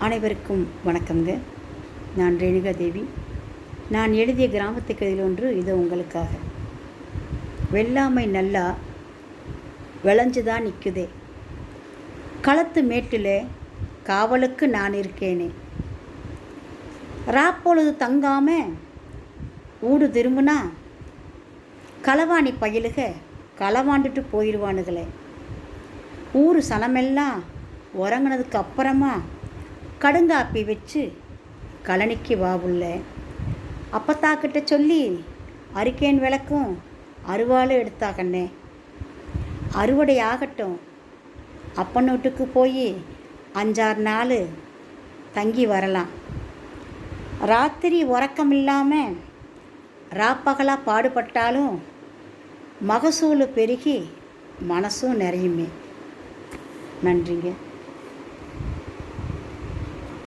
அனைவருக்கும் வணக்கங்க. நான் ரேணுகா தேவி. நான் எழுதிய கிராமத்து கதையில் ஒன்று இது உங்களுக்காக. வெள்ளாமை நல்லா விளைஞ்சுதான் நிற்குதே, களத்து மேட்டில் காவலுக்கு நான் இருக்கேனே, ராப்பொழுது தங்காம ஊடு திரும்புனா களவாணி பயிலுக களவாண்டுட்டு போயிடுவானுங்களே, ஊர் சனமெல்லாம் உறங்கினதுக்கு அப்புறமா கடுங்காப்பி வச்சு கழனிக்கு வாவுள்ள அப்பத்தாக்கிட்ட சொல்லி அரிக்கேன் விளக்கும் அருவாள் எடுத்தாகண்ணே, அறுவடை ஆகட்டும், அப்பன் வீட்டுக்கு போய் 5-6 நாள் தங்கி வரலாம். ராத்திரி உறக்கம் இல்லாமல் ராப்பகலாக பாடுபட்டாலும் மகசூல் பெருகி மனசும் நிறையுமே. நன்றிங்க.